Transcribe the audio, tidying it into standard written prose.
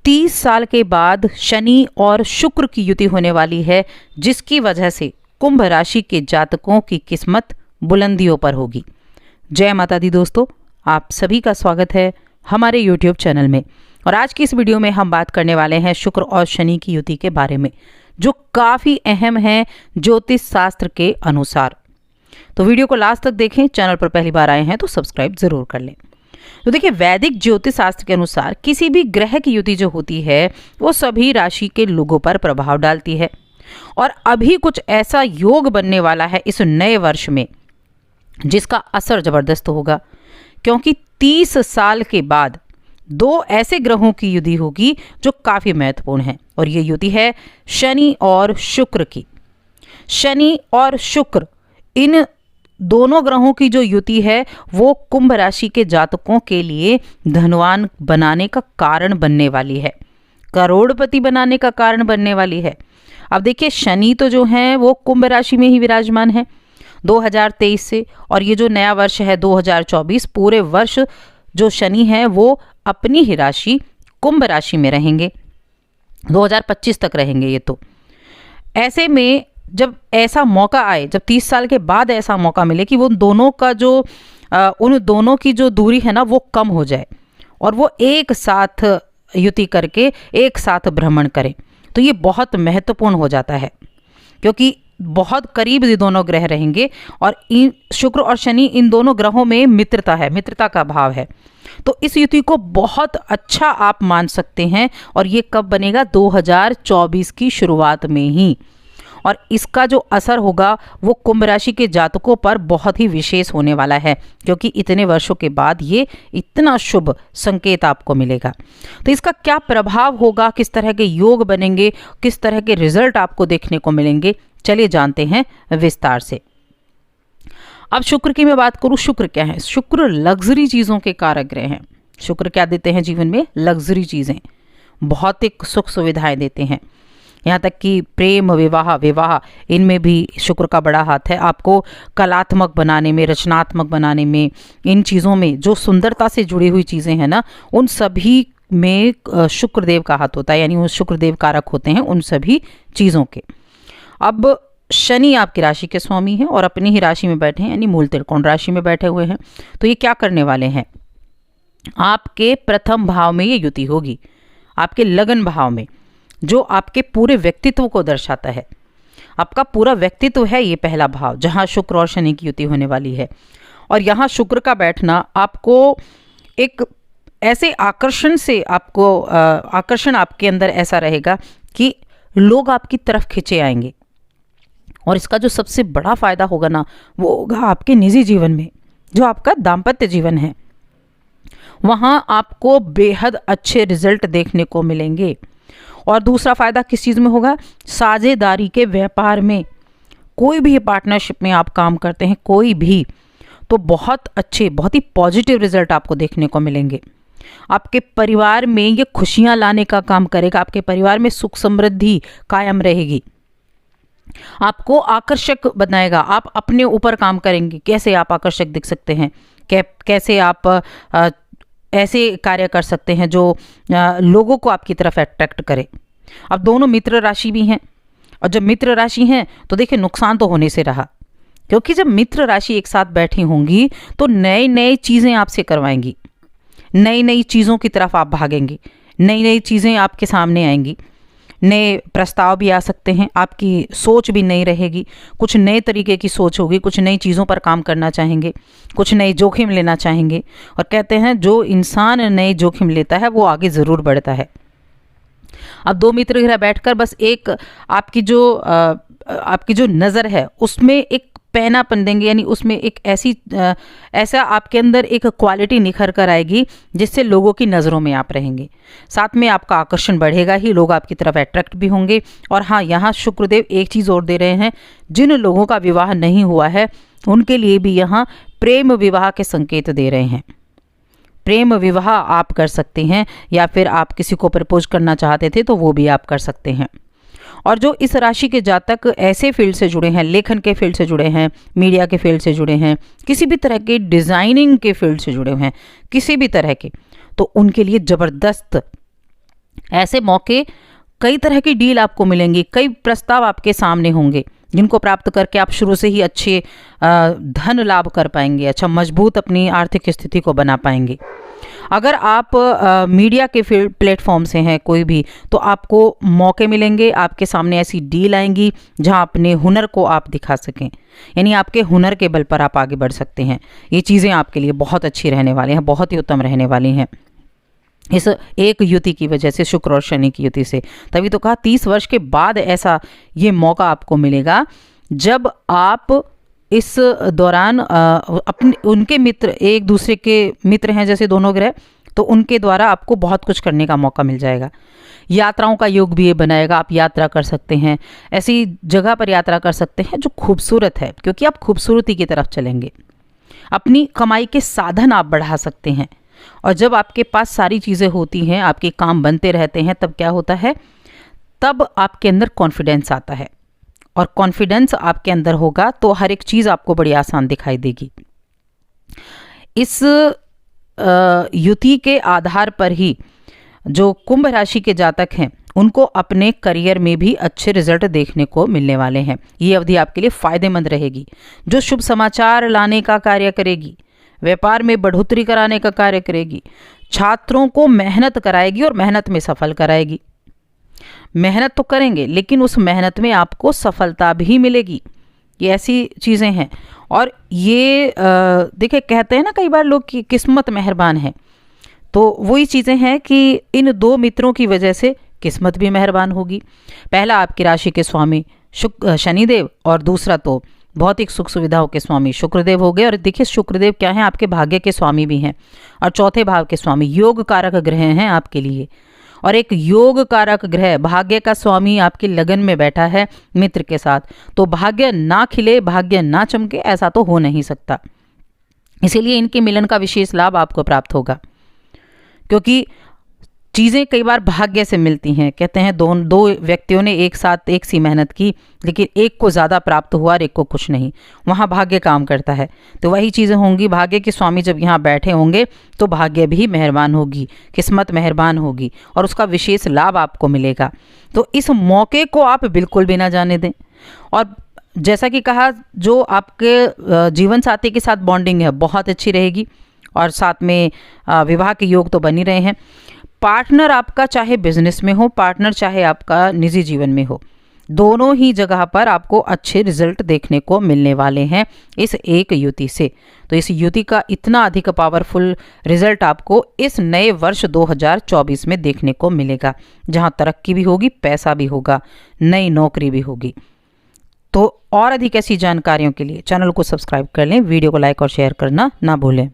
30 साल के बाद शनि और शुक्र की युति होने वाली है, जिसकी वजह से कुंभ राशि के जातकों की किस्मत बुलंदियों पर होगी। जय माता दी दोस्तों, आप सभी का स्वागत है हमारे YouTube चैनल में। और आज की इस वीडियो में हम बात करने वाले हैं शुक्र और शनि की युति के बारे में, जो काफ़ी अहम है ज्योतिष शास्त्र के अनुसार। तो वीडियो को लास्ट तक देखें। चैनल पर पहली बार आए हैं तो सब्सक्राइब जरूर कर लें। तो देखिए, वैदिक ज्योतिष शास्त्र के अनुसार किसी भी ग्रह की युति जो होती है वो सभी राशि के लोगों पर प्रभाव डालती है। और अभी कुछ ऐसा योग बनने वाला है इस नए वर्ष में जिसका असर जबरदस्त होगा, क्योंकि 30 साल के बाद दो ऐसे ग्रहों की युति होगी जो काफ़ी महत्वपूर्ण है। और ये युति है शनि और शुक्र की। शनि और शुक्र, इन दोनों ग्रहों की जो युति है वो कुंभ राशि के जातकों के लिए धनवान बनाने का कारण बनने वाली है, करोड़पति बनाने का कारण बनने वाली है। अब देखिए, शनि तो जो है वो कुंभ राशि में ही विराजमान है 2023 से, और ये जो नया वर्ष है 2024, पूरे वर्ष जो शनि है वो अपनी ही राशि कुंभ राशि में रहेंगे, 2025 तक रहेंगे ये। तो ऐसे में जब ऐसा मौका आए, जब 30 साल के बाद ऐसा मौका मिले कि वो दोनों का जो उन दोनों की जो दूरी है ना वो कम हो जाए और वो एक साथ युति करके एक साथ भ्रमण करें, तो ये बहुत महत्वपूर्ण हो जाता है, क्योंकि बहुत करीब ये दोनों ग्रह रहेंगे। और इन शुक्र और शनि, इन दोनों ग्रहों में मित्रता है, मित्रता का भाव है। तो इस युति को बहुत अच्छा आप मान सकते हैं। और ये कब बनेगा? 2024 की शुरुआत में ही। और इसका जो असर होगा वो कुंभ राशि के जातकों पर बहुत ही विशेष होने वाला है, क्योंकि इतने वर्षों के बाद ये इतना शुभ संकेत आपको मिलेगा। तो इसका क्या प्रभाव होगा, किस तरह के योग बनेंगे, किस तरह के रिजल्ट आपको देखने को मिलेंगे, चलिए जानते हैं विस्तार से। अब शुक्र की मैं बात करूं, शुक्र क्या है? शुक्र लग्जरी चीज़ों के कारक ग्रह हैं। शुक्र क्या देते हैं जीवन में? लग्जरी चीज़ें, भौतिक सुख सुविधाएं देते हैं। यहाँ तक कि प्रेम, विवाह इनमें भी शुक्र का बड़ा हाथ है। आपको कलात्मक बनाने में, रचनात्मक बनाने में, इन चीज़ों में जो सुंदरता से जुड़ी हुई चीज़ें हैं ना, उन सभी में शुक्रदेव का हाथ होता है, यानी वो शुक्रदेव कारक होते हैं उन सभी चीज़ों के। अब शनि आपकी राशि के स्वामी हैं और अपनी ही राशि में बैठे हैं, यानी मूल त्रिकोण राशि में बैठे हुए हैं। तो ये क्या करने वाले हैं? आपके प्रथम भाव में ये युति होगी, आपके लगन भाव में, जो आपके पूरे व्यक्तित्व को दर्शाता है। आपका पूरा व्यक्तित्व है ये पहला भाव, जहाँ शुक्र और शनि की युति होने वाली है। और यहाँ शुक्र का बैठना आपको एक ऐसे आकर्षण से, आपको आकर्षण आपके अंदर ऐसा रहेगा कि लोग आपकी तरफ खिंचे आएंगे। और इसका जो सबसे बड़ा फायदा होगा ना, वो होगा आपके निजी जीवन में, जो आपका दाम्पत्य जीवन है, वहाँ आपको बेहद अच्छे रिजल्ट देखने को मिलेंगे। और दूसरा फायदा किस चीज़ में होगा? साझेदारी के व्यापार में, कोई भी पार्टनरशिप में आप काम करते हैं, कोई भी, तो बहुत अच्छे, बहुत ही पॉजिटिव रिजल्ट आपको देखने को मिलेंगे। आपके परिवार में ये खुशियां लाने का काम करेगा, आपके परिवार में सुख समृद्धि कायम रहेगी, आपको आकर्षक बनाएगा। आप अपने ऊपर काम करेंगे, कैसे आप आकर्षक दिख सकते हैं, कैसे आप ऐसे कार्य कर सकते हैं जो लोगों को आपकी तरफ अट्रैक्ट करे। अब दोनों मित्र राशि भी हैं, और जब मित्र राशि हैं तो देखिए नुकसान तो होने से रहा, क्योंकि जब मित्र राशि एक साथ बैठी होंगी तो नई नई चीज़ें आपसे करवाएंगी, नई नई चीज़ों की तरफ आप भागेंगे, नई नई चीज़ें आपके सामने आएंगी, नए प्रस्ताव भी आ सकते हैं, आपकी सोच भी नई रहेगी, कुछ नए तरीके की सोच होगी, कुछ नई चीज़ों पर काम करना चाहेंगे, कुछ नए जोखिम लेना चाहेंगे। और कहते हैं जो इंसान नए जोखिम लेता है वो आगे ज़रूर बढ़ता है। अब दो मित्र ग्रह बैठकर बस एक आपकी जो नज़र है उसमें एक पैनापन देंगे, यानी उसमें एक ऐसा आपके अंदर एक क्वालिटी निखर कर आएगी जिससे लोगों की नज़रों में आप रहेंगे। साथ में आपका आकर्षण बढ़ेगा ही, लोग आपकी तरफ अट्रैक्ट भी होंगे। और हाँ, यहाँ शुक्रदेव एक चीज़ और दे रहे हैं, जिन लोगों का विवाह नहीं हुआ है उनके लिए भी यहाँ प्रेम विवाह के संकेत दे रहे हैं। प्रेम विवाह आप कर सकते हैं, या फिर आप किसी को प्रपोज करना चाहते थे तो वो भी आप कर सकते हैं। और जो इस राशि के जातक ऐसे फील्ड से जुड़े हैं, लेखन के फील्ड से जुड़े हैं, मीडिया के फील्ड से जुड़े हैं, किसी भी तरह के डिज़ाइनिंग के फील्ड से जुड़े हैं, किसी भी तरह के, तो उनके लिए ज़बरदस्त ऐसे मौके, कई तरह की डील आपको मिलेंगी, कई प्रस्ताव आपके सामने होंगे जिनको प्राप्त करके आप शुरू से ही अच्छे धन लाभ कर पाएंगे, अच्छा मजबूत अपनी आर्थिक स्थिति को बना पाएंगे। अगर आप मीडिया के फील्ड प्लेटफॉर्म से हैं कोई भी, तो आपको मौके मिलेंगे, आपके सामने ऐसी डील आएंगी जहां अपने हुनर को आप दिखा सकें, यानी आपके हुनर के बल पर आप आगे बढ़ सकते हैं। ये चीज़ें आपके लिए बहुत अच्छी रहने वाली हैं, बहुत ही उत्तम रहने वाली हैं इस एक युति की वजह से, शुक्र और शनि की युति से। तभी तो कहा 30 वर्ष के बाद ऐसा ये मौका आपको मिलेगा जब आप इस दौरान अपने उनके मित्र, एक दूसरे के मित्र हैं जैसे दोनों ग्रह, तो उनके द्वारा आपको बहुत कुछ करने का मौका मिल जाएगा। यात्राओं का योग भी ये बनाएगा, आप यात्रा कर सकते हैं, ऐसी जगह पर यात्रा कर सकते हैं जो खूबसूरत है, क्योंकि आप खूबसूरती की तरफ चलेंगे। अपनी कमाई के साधन आप बढ़ा सकते हैं, और जब आपके पास सारी चीज़ें होती हैं, आपके काम बनते रहते हैं, तब क्या होता है, तब आपके अंदर कॉन्फिडेंस आता है, और कॉन्फिडेंस आपके अंदर होगा तो हर एक चीज़ आपको बड़ी आसान दिखाई देगी। इस युति के आधार पर ही जो कुंभ राशि के जातक हैं उनको अपने करियर में भी अच्छे रिजल्ट देखने को मिलने वाले हैं। ये अवधि आपके लिए फ़ायदेमंद रहेगी, जो शुभ समाचार लाने का कार्य करेगी, व्यापार में बढ़ोतरी कराने का कार्य करेगी, छात्रों को मेहनत कराएगी और मेहनत में सफल कराएगी। मेहनत तो करेंगे लेकिन उस मेहनत में आपको सफलता भी मिलेगी। ये ऐसी चीज़ें हैं। और ये देखिए, कहते हैं ना कई बार लोग कि किस्मत मेहरबान है, तो वही चीज़ें हैं कि इन दो मित्रों की वजह से किस्मत भी मेहरबान होगी। पहला आपकी राशि के स्वामी शनिदेव, और दूसरा तो भौतिक सुख सुविधाओं के स्वामी शुक्रदेव हो गए। और देखिए शुक्रदेव क्या है, आपके भाग्य के स्वामी भी हैं, और चौथे भाव के स्वामी, योग कारक ग्रह हैं आपके लिए। और एक योग कारक ग्रह भाग्य का स्वामी आपकी लगन में बैठा है मित्र के साथ, तो भाग्य ना खिले, भाग्य ना चमके, ऐसा तो हो नहीं सकता। इसीलिए इनके मिलन का विशेष लाभ आपको प्राप्त होगा, क्योंकि चीज़ें कई बार भाग्य से मिलती हैं। कहते हैं दो व्यक्तियों ने एक साथ एक सी मेहनत की, लेकिन एक को ज़्यादा प्राप्त हुआ और एक को कुछ नहीं, वहाँ भाग्य काम करता है। तो वही चीज़ें होंगी, भाग्य के स्वामी जब यहाँ बैठे होंगे तो भाग्य भी मेहरबान होगी, किस्मत मेहरबान होगी, और उसका विशेष लाभ आपको मिलेगा। तो इस मौके को आप बिल्कुल भी ना जाने दें। और जैसा कि कहा, जो आपके जीवन साथी के साथ बॉन्डिंग है बहुत अच्छी रहेगी, और साथ में विवाह के योग तो बन ही रहे हैं। पार्टनर आपका चाहे बिजनेस में हो, पार्टनर चाहे आपका निजी जीवन में हो, दोनों ही जगह पर आपको अच्छे रिजल्ट देखने को मिलने वाले हैं इस एक युति से। तो इस युति का इतना अधिक पावरफुल रिजल्ट आपको इस नए वर्ष 2024 में देखने को मिलेगा, जहां तरक्की भी होगी, पैसा भी होगा, नई नौकरी भी होगी। तो और अधिक ऐसी जानकारियों के लिए चैनल को सब्सक्राइब कर लें, वीडियो को लाइक और शेयर करना ना भूलें।